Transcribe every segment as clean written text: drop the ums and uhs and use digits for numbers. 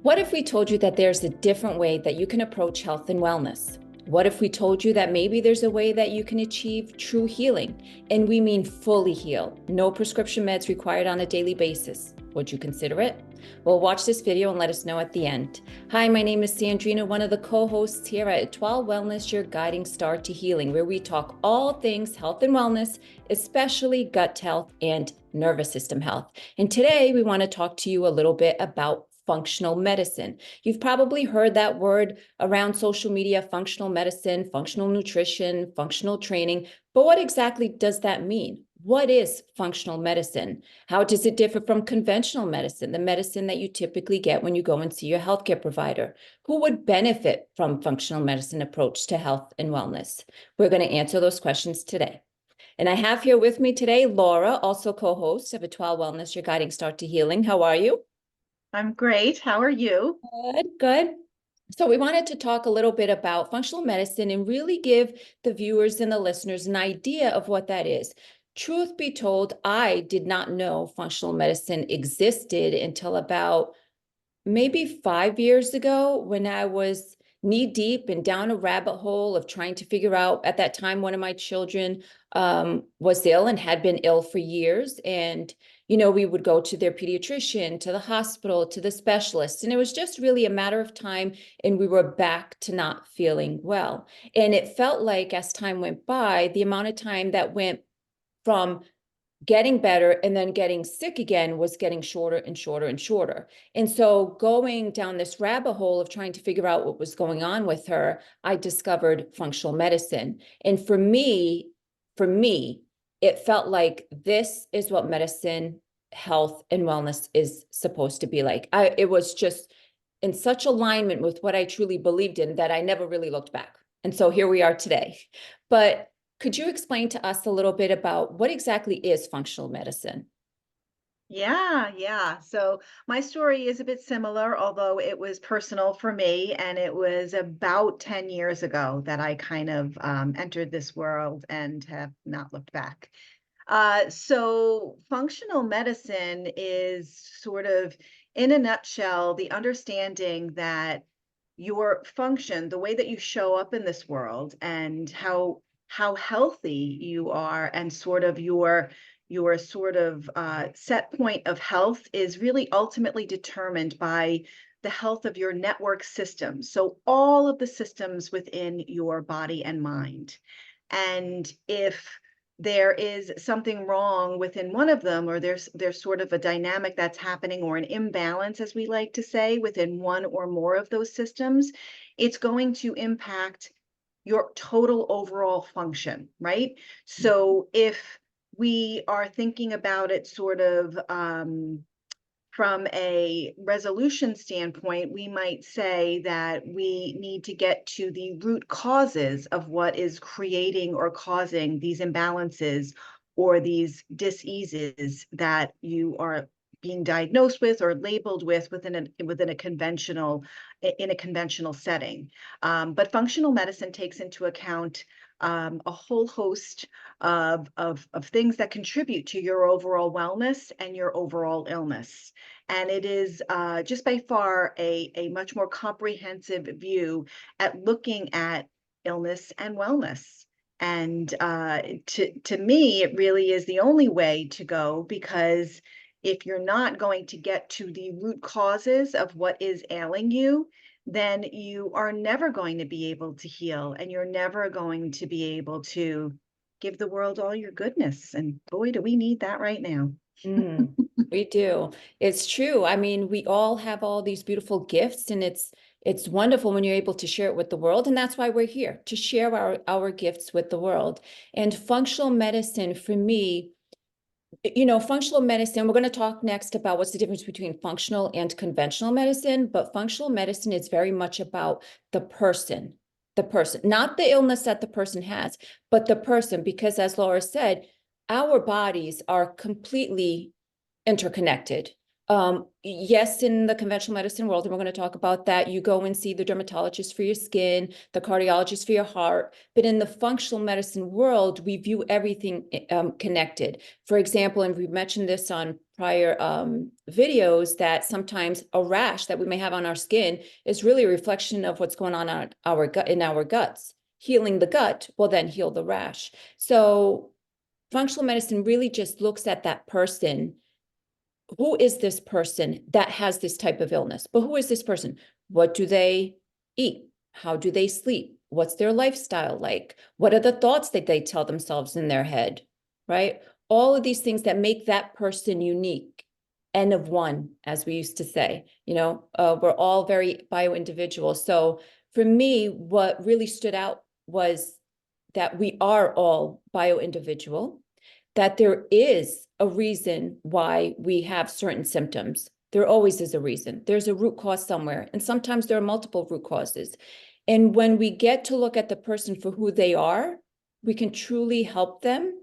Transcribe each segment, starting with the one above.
What if we told you that there's a different way that you can approach health and wellness? What if we told you that maybe there's a way that you can achieve true healing? And we mean fully heal, no prescription meds required on a daily basis. Would you consider it? Well, watch this video and let us know at the end. Hi, my name is Sandrina, one of the co-hosts here at Etoile Wellness, your guiding star to healing, where we talk all things health and wellness, especially gut health and nervous system health. And today we want to talk to you a little bit about functional medicine. You've probably heard that word around social media: functional medicine, functional nutrition, functional training. But what exactly does that mean? What is functional medicine? How does it differ from conventional medicine, the medicine that you typically get when you go and see your healthcare provider? Who would benefit from functional medicine approach to health and wellness? We're going to answer those questions today. And I have here with me today Laura, also co-host of Etoile Wellness, your guiding star to healing. How are you? I'm great. How are you? Good, good. So we wanted to talk a little bit about functional medicine and really give the viewers and the listeners an idea of what that is. Truth be told, I did not know functional medicine existed until about maybe 5 years ago, when I was knee deep and down a rabbit hole of trying to figure out. At that time, one of my children was ill and had been ill for years. And, we would go to their pediatrician, to the hospital, to the specialist. And it was just really a matter of time. And we were back to not feeling well. And it felt like as time went by, the amount of time that went from getting better and then getting sick again was getting shorter and shorter and shorter. And so going down this rabbit hole of trying to figure out what was going on with her, I discovered functional medicine. And for me, it felt like this is what medicine, health, and wellness is supposed to be like. It was just in such alignment with what I truly believed in that I never really looked back. And so here we are today. But could you explain to us a little bit about what exactly is functional medicine? Yeah. So my story is a bit similar, although it was personal for me, and it was about 10 years ago that I kind of entered this world and have not looked back. So functional medicine is sort of, in a nutshell, the understanding that your function, the way that you show up in this world, and how healthy you are, and sort of your sort of set point of health is really ultimately determined by the health of your network systems. So all of the systems within your body and mind. And if there is something wrong within one of them, or there's sort of a dynamic that's happening, or an imbalance, as we like to say, within one or more of those systems, it's going to impact your total overall function, right? So if we are thinking about it sort of from a resolution standpoint, we might say that we need to get to the root causes of what is creating or causing these imbalances or these diseases that you are being diagnosed with or labeled with within a conventional in a conventional setting. But functional medicine takes into account a whole host of things that contribute to your overall wellness and your overall illness. And it is just by far a much more comprehensive view at looking at illness and wellness. And to me, it really is the only way to go, because if you're not going to get to the root causes of what is ailing you, then you are never going to be able to heal, and you're never going to be able to give the world all your goodness. And boy, do we need that right now. Mm, we do. It's true. I mean, we all have all these beautiful gifts, and it's wonderful when you're able to share it with the world. And that's why we're here, to share our gifts with the world. And functional medicine, for me, functional medicine, we're going to talk next about what's the difference between functional and conventional medicine, but functional medicine is very much about the person, not the illness that the person has, but the person, because as Laura said, our bodies are completely interconnected. Yes, in the conventional medicine world, and we're going to talk about that, you go and see the dermatologist for your skin, the cardiologist for your heart. But in the functional medicine world, we view everything connected. For example, and we mentioned this on prior videos, that sometimes a rash that we may have on our skin is really a reflection of what's going on our gut, in our guts. Healing the gut will then heal the rash. So functional medicine really just looks at that person. Who is this person that has this type of illness? But who is this person? What do they eat? How do they sleep? What's their lifestyle like? What are the thoughts that they tell themselves in their head, right? All of these things that make that person unique. N of one, as we used to say, we're all very bio-individual. So for me, what really stood out was that we are all bio-individual, that there is a reason why we have certain symptoms. There always is a reason. There's a root cause somewhere, and sometimes there are multiple root causes. And when we get to look at the person for who they are, we can truly help them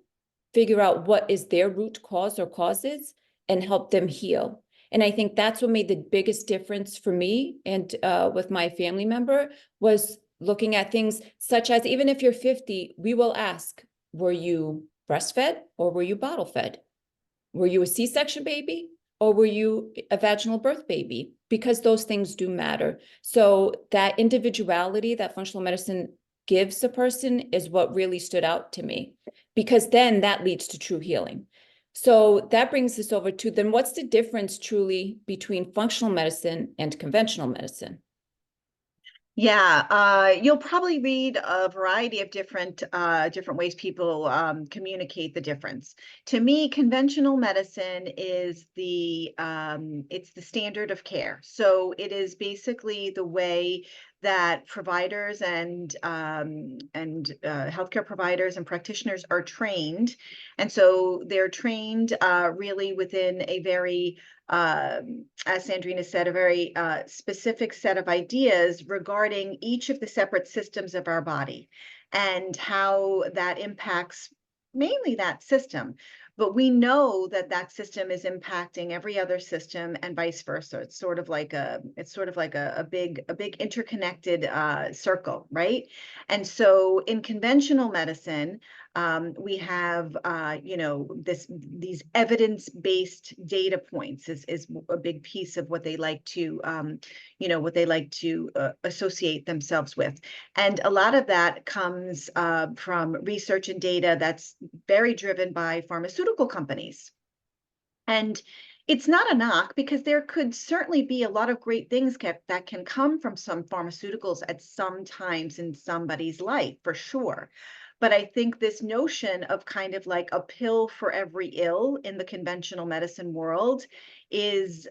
figure out what is their root cause or causes and help them heal. And I think that's what made the biggest difference for me and with my family member, was looking at things such as, even if you're 50, we will ask, were you breastfed or were you bottle fed? Were you a C-section baby or were you a vaginal birth baby? Because those things do matter. So that individuality that functional medicine gives a person is what really stood out to me, because then that leads to true healing. So that brings us over to, then what's the difference truly between functional medicine and conventional medicine? Yeah, you'll probably read a variety of different ways people communicate the difference. To me, conventional medicine is it's the standard of care. So it is basically the way that providers and healthcare providers and practitioners are trained, and so they're trained really within a very as Sandrina said, a very specific set of ideas regarding each of the separate systems of our body and how that impacts mainly that system. But we know that that system is impacting every other system and vice versa. It's sort of like a big interconnected circle, right? And so in conventional medicine, we have these evidence-based data points is a big piece of what they like to associate themselves with, and a lot of that comes from research and data that's very driven by pharmaceutical companies. And it's not a knock, because there could certainly be a lot of great things that can come from some pharmaceuticals at some times in somebody's life, for sure. But I think this notion of kind of like a pill for every ill in the conventional medicine world is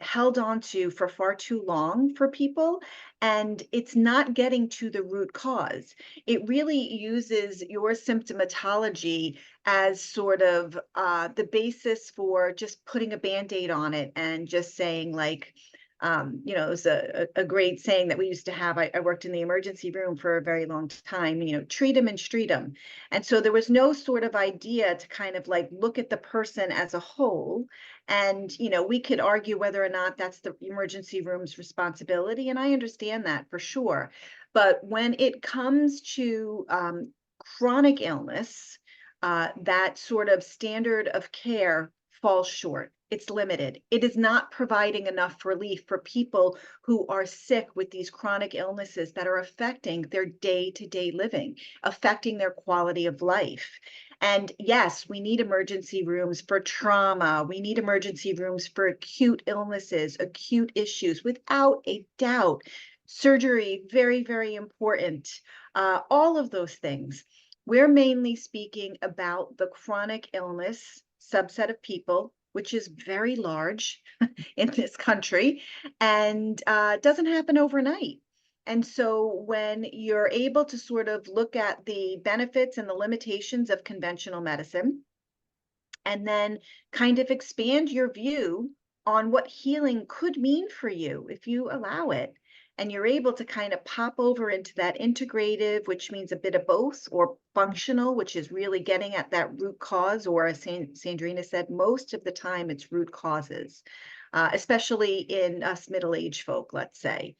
held on to for far too long for people. And it's not getting to the root cause. It really uses your symptomatology as sort of the basis for just putting a Band-Aid on it and just saying, like, it was a great saying that we used to have. I worked in the emergency room for a very long time, treat them and street them. And so there was no sort of idea to kind of like look at the person as a whole. And, we could argue whether or not that's the emergency room's responsibility. And I understand that for sure. But when it comes to chronic illness, that sort of standard of care falls short. It's limited. It is not providing enough relief for people who are sick with these chronic illnesses that are affecting their day-to-day living, affecting their quality of life. And yes, we need emergency rooms for trauma. We need emergency rooms for acute illnesses, acute issues, without a doubt. Surgery, very, very important. All of those things. We're mainly speaking about the chronic illness subset of people, which is very large in this country, and doesn't happen overnight. And so when you're able to sort of look at the benefits and the limitations of conventional medicine, and then kind of expand your view on what healing could mean for you if you allow it, and you're able to kind of pop over into that integrative, which means a bit of both, or functional, which is really getting at that root cause, or as Sandrina said, most of the time it's root causes. especially in us middle-aged folk, let's say.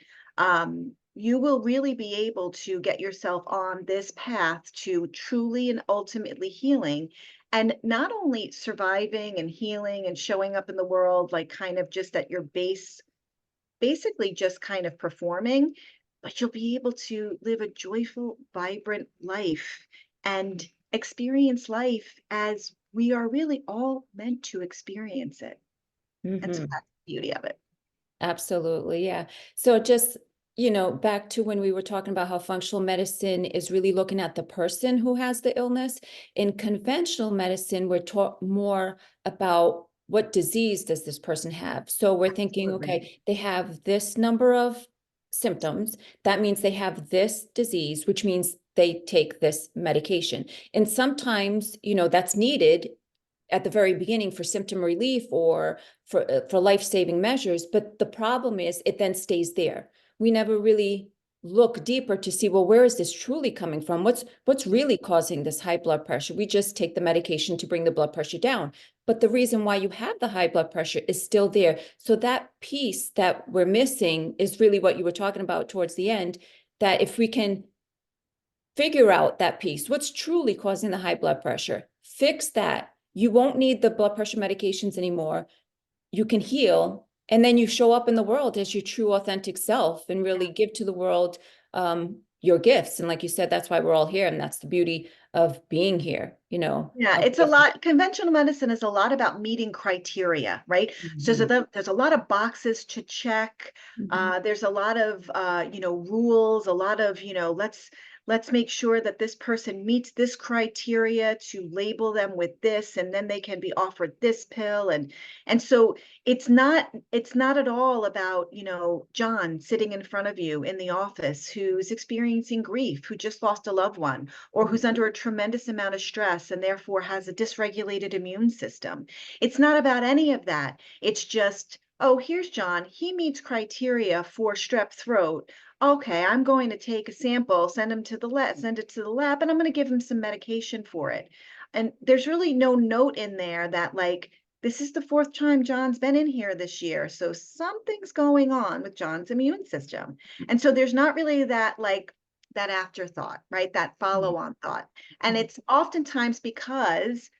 You will really be able to get yourself on this path to truly and ultimately healing, and not only surviving and healing and showing up in the world like kind of just at your base, basically just kind of performing, but you'll be able to live a joyful, vibrant life and experience life as we are really all meant to experience it. And so Mhm. that's the beauty of it. Absolutely, yeah. So just, back to when we were talking about how functional medicine is really looking at the person who has the illness. In conventional medicine, we're taught more about what disease does this person have. So we're thinking, Absolutely. okay, they have this number of symptoms. That means they have this disease, which means they take this medication. And sometimes, that's needed at the very beginning for symptom relief or for life-saving measures, but the problem is it then stays there. We never really look deeper to see, well, where is this truly coming from? What's really causing this high blood pressure? We just take the medication to bring the blood pressure down, but the reason why you have the high blood pressure is still there. So that piece that we're missing is really what you were talking about towards the end, that if we can figure out that piece, what's truly causing the high blood pressure, fix that, you won't need the blood pressure medications anymore. You can heal, and then you show up in the world as your true authentic self and really give to the world your gifts. And like you said, that's why we're all here, and that's the beauty of being here, Yeah, of it's a lot. Conventional medicine is a lot about meeting criteria, right? So Mhm. there's a lot of boxes to check. Mhm. There's a lot of rules, a lot of, let's make sure that this person meets this criteria to label them with this, and then they can be offered this pill. And so it's not at all about, John sitting in front of you in the office who's experiencing grief, who just lost a loved one, or who's under a tremendous amount of stress and therefore has a dysregulated immune system. It's not about any of that. It's just, oh, here's John. He meets criteria for strep throat. Okay, I'm going to take a sample, send it to the lab, and I'm going to give him some medication for it. And there's really no note in there that like this is the fourth time John's been in here this year. So something's going on with John's immune system. And so there's not really that like that afterthought, right? That Mhm. follow-on thought. And it's oftentimes because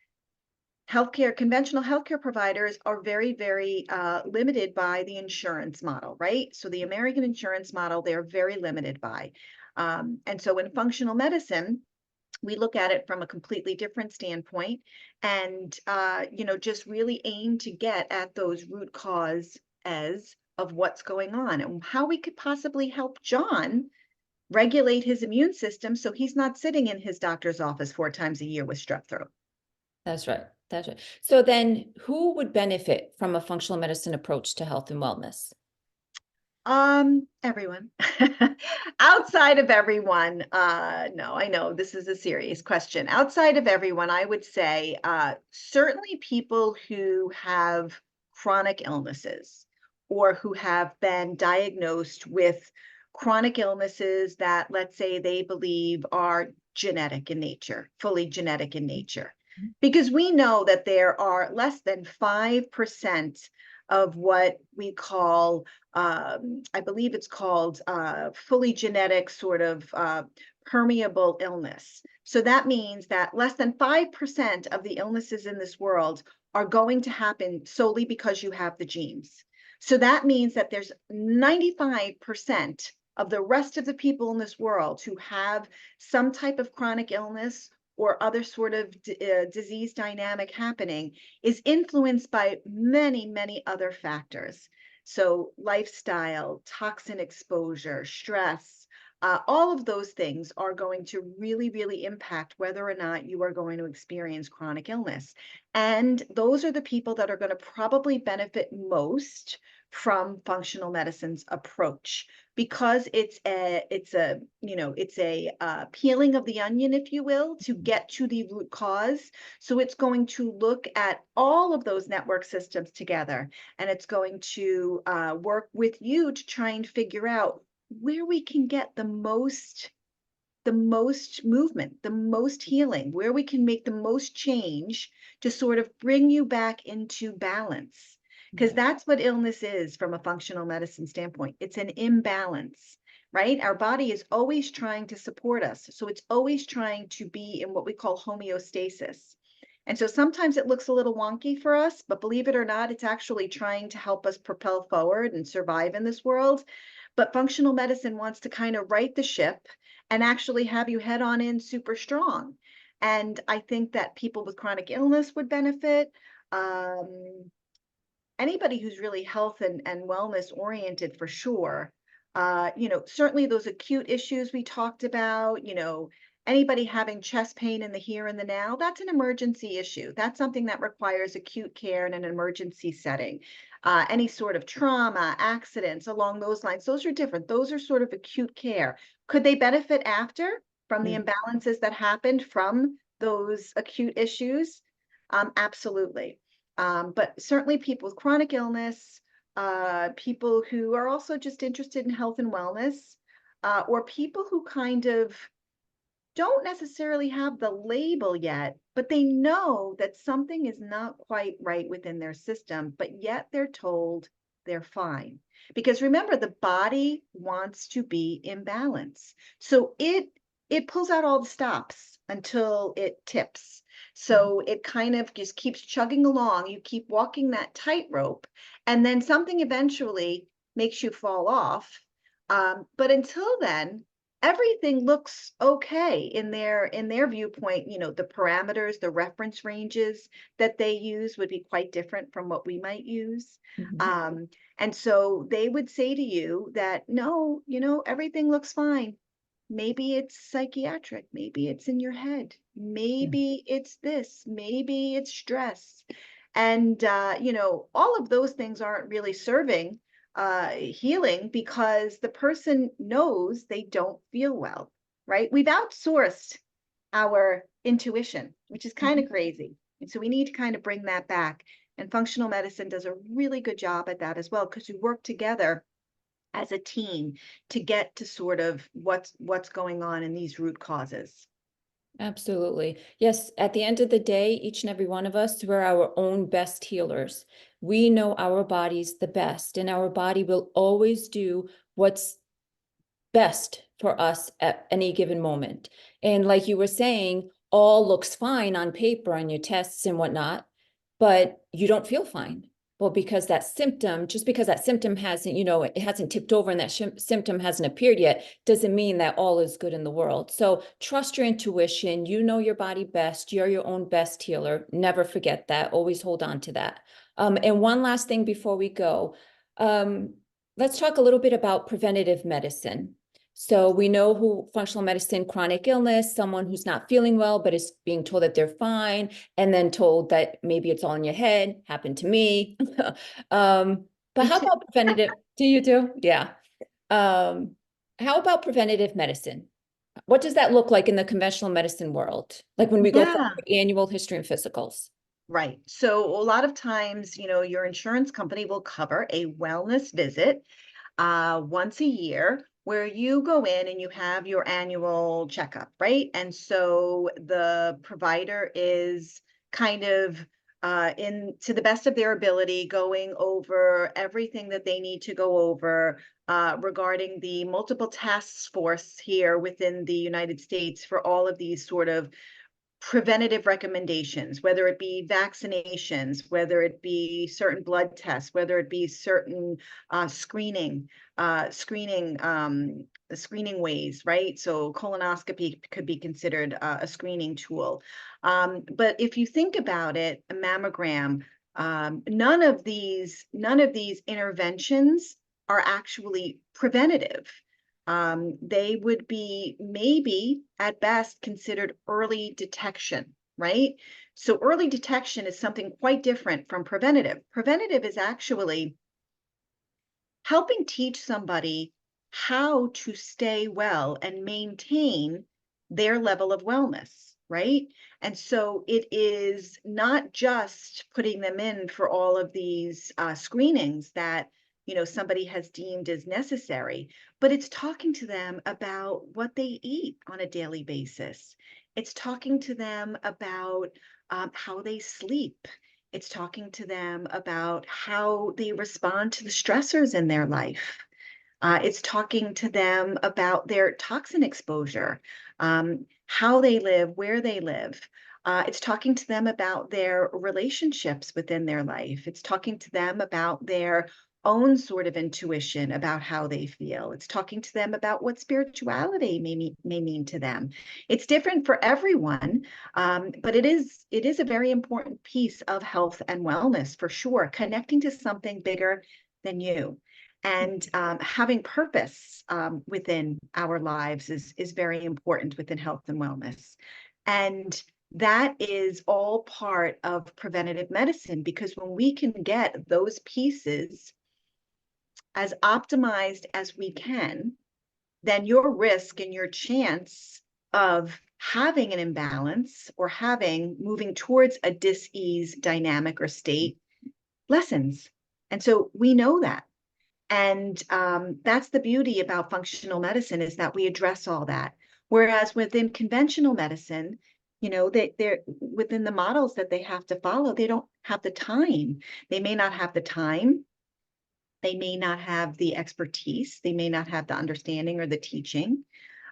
conventional healthcare providers are very, very limited by the insurance model, right? So the American insurance model, they're very limited by. And so in functional medicine, we look at it from a completely different standpoint and, just really aim to get at those root cause as of what's going on and how we could possibly help John regulate his immune system so he's not sitting in his doctor's office 4 times a year with strep throat. That's right. That's right. So then who would benefit from a functional medicine approach to health and wellness? Everyone. Outside of everyone, no, I know this is a serious question. Outside of everyone, I would say certainly people who have chronic illnesses or who have been diagnosed with chronic illnesses that, let's say, they believe are genetic in nature, fully genetic in nature. Because we know that there are less than 5% of what we call I believe it's called fully genetic sort of permeable illness. So that means that less than 5% of the illnesses in this world are going to happen solely because you have the genes. So that means that there's 95% of the rest of the people in this world who have some type of chronic illness or other sort of disease dynamic happening is influenced by many, many other factors. So, lifestyle, toxin exposure, stress, all of those things are going to really, really impact whether or not you are going to experience chronic illness. And those are the people that are going to probably benefit most from functional medicine's approach because it's a peeling of the onion, if you will, to get to the root cause. So it's going to look at all of those network systems together, and it's going to work with you to try and figure out where we can get the most movement, the most healing, where we can make the most change to sort of bring you back into balance. because Yeah. that's what illness is from a functional medicine standpoint. It's an imbalance, right? Our body is always trying to support us. So it's always trying to be in what we call homeostasis. And so sometimes it looks a little wonky for us, but believe it or not, it's actually trying to help us propel forward and survive in this world. But functional medicine wants to kind of right the ship and actually have you head on in super strong. And I think that people with chronic illness would benefit. Um, Anybody who's really health and wellness oriented for sure. Certainly those acute issues we talked about, anybody having chest pain in the here and the now, that's an emergency issue. That's something that requires acute care in an emergency setting. Any sort of trauma, accidents along those lines, those are different. Those are sort of acute care. Could they benefit after from the Mm. imbalances that happened from those acute issues? Absolutely. But certainly people with chronic illness, people who are also just interested in health and wellness, or people who kind of don't necessarily have the label yet, but they know that something is not quite right within their system, but yet they're told they're fine. Because remember, the body wants to be in balance. So it pulls out all the stops until it tips. So it kind of just keeps chugging along. You keep walking that tightrope, and then something eventually makes you fall off. But until then, everything looks okay in their viewpoint. The parameters, the reference ranges that they use would be quite different from what we might use. Mhm. um, and so they would say to you that no, everything looks fine. Maybe it's psychiatric, maybe it's in your head, Yeah. maybe it's this, maybe it's stress. And all of those things aren't really serving healing because the person knows they don't feel well, right? We've outsourced our intuition, which is kind Mhm. of crazy. And so we need to kind of bring that back. And functional medicine does a really good job at that as well, because we work together as a team to get to sort of what's going on in these root causes. Absolutely. Yes, at the end of the day, each and every one of us, we're our own best healers. We know our bodies the best, and our body will always do what's best for us at any given moment. And like you were saying, all looks fine on paper on your tests and whatnot, but you don't feel fine. Well, because that symptom, just because that symptom hasn't, it hasn't tipped over and that symptom hasn't appeared yet, doesn't mean that all is good in the world. So trust your intuition. You know your body best. You're your own best healer. Never forget that. Always hold on to that. And one last thing before we go. Um, let's talk a little bit about preventative medicine. So we know who functional medicine, chronic illness, someone who's not feeling well, but is being told that they're fine, and then told that maybe it's all in your head, happened to me. But Me how too. about preventative? Do you do? Yeah. Um, how about preventative medicine? What does that look like in the conventional medicine world? Like when we go for Yeah. our annual history and physicals. Right. So a lot of times, your insurance company will cover a wellness visit once a year where you go in and you have your annual checkup, right? And so the provider is kind of in to the best of their ability going over everything that they need to go over regarding the multiple task force here within the United States for all of these sort of preventative recommendations, whether it be vaccinations, whether it be certain blood tests, whether it be certain screening ways, right? So colonoscopy could be considered a screening tool. But if you think about it, a mammogram, none of these interventions are actually preventative. They would be maybe at best considered early detection, right? So early detection is something quite different from preventative. Preventative is actually helping teach somebody how to stay well and maintain their level of wellness, right? And so it is not just putting them in for all of these screenings that somebody has deemed as necessary, but it's talking to them about what they eat on a daily basis. It's talking to them about how they sleep. It's talking to them about how they respond to the stressors in their life. It's talking to them about their toxin exposure, how they live, where they live. It's talking to them about their relationships within their life. It's talking to them about their own sort of intuition about how they feel. It's talking to them about what spirituality may mean to them. It's different for everyone, but it is a very important piece of health and wellness for sure, connecting to something bigger than you. And having purpose within our lives is very important within health and wellness. And that is all part of preventative medicine, because when we can get those pieces as optimized as we can, then your risk and your chance of having an imbalance or moving towards a dis-ease dynamic or state lessens. And so we know that. And that's the beauty about functional medicine, is that we address all that. Whereas within conventional medicine, they're within the models that they have to follow, they don't have the time. They may not have the time. They may not have the expertise. They may not have the understanding or the teaching.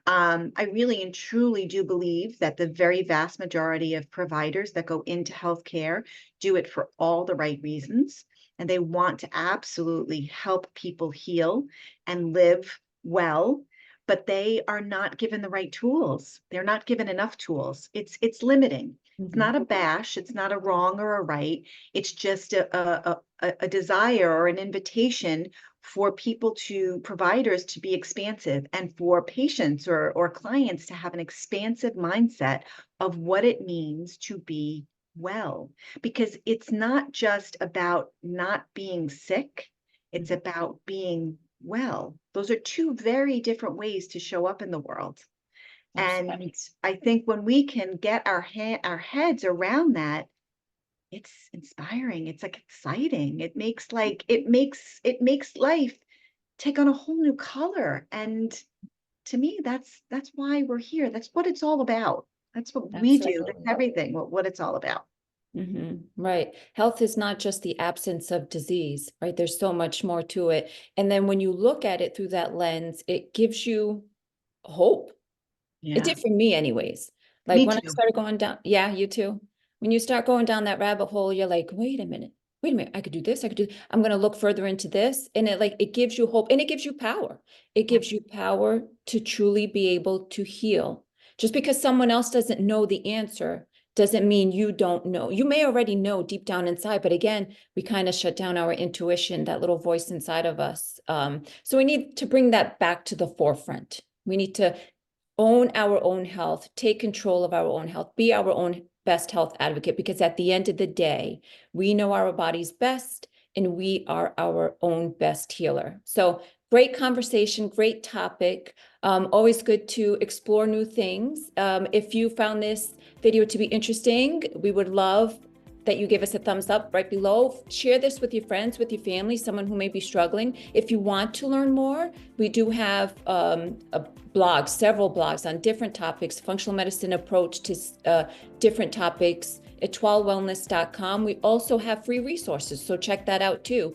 I really and truly do believe that the very vast majority of providers that go into healthcare do it for all the right reasons. And they want to absolutely help people heal and live well, but they are not given the right tools. They're not given enough tools. It's limiting. It's not a bash. It's not a wrong or a right. It's just a desire or an invitation for providers to be expansive, and for patients or clients to have an expansive mindset of what it means to be well. Because it's not just about not being sick, it's about being well. Those are two very different ways to show up in the world. Absolutely. And I think when we can get our heads around that, it's inspiring. It's like exciting. It makes life take on a whole new color. And to me, that's why we're here. That's what it's all about. That's what we do. That's Absolutely. everything. What it's all about. Right. Health is not just the absence of disease, right? There's so much more to it. And then when you look at it through that lens, it gives you hope. It Yeah. did for me anyways. Like Me when I too. started going down, yeah, you too. When you start going down that rabbit hole, you're like, wait a minute, I could do this, I'm going to look further into this. And it gives you hope, and it gives you power. It Yeah. gives you power to truly be able to heal. Just because someone else doesn't know the answer doesn't mean you don't know. You may already know deep down inside, but again, we kind of shut down our intuition, that little voice inside of us. So we need to bring that back to the forefront. We need to own our own health, take control of our own health, be our own best health advocate, because at the end of the day, we know our bodies best and we are our own best healer. So great conversation, great topic. Always good to explore new things. If you found this video to be interesting, we would love that you give us a thumbs up right below. Share this with your friends, with your family, someone who may be struggling. If you want to learn more, we do have a blog, several blogs on different topics, functional medicine approach to different topics at twalwellness.com. We also have free resources, so check that out too.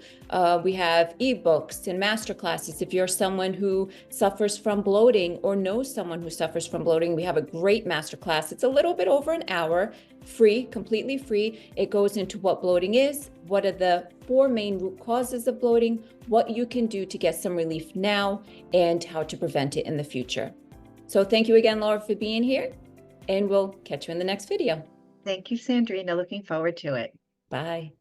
We have ebooks and masterclasses. If you're someone who suffers from bloating or knows someone who suffers from bloating, we have a great masterclass. It's a little bit over an hour, free, completely free. It goes into what bloating is, what are the 4 main root causes of bloating, what you can do to get some relief now, and how to prevent it in the future. So thank you again, Laura, for being here, and we'll catch you in the next video. Thank you, Sandrina. Looking forward to it. Bye.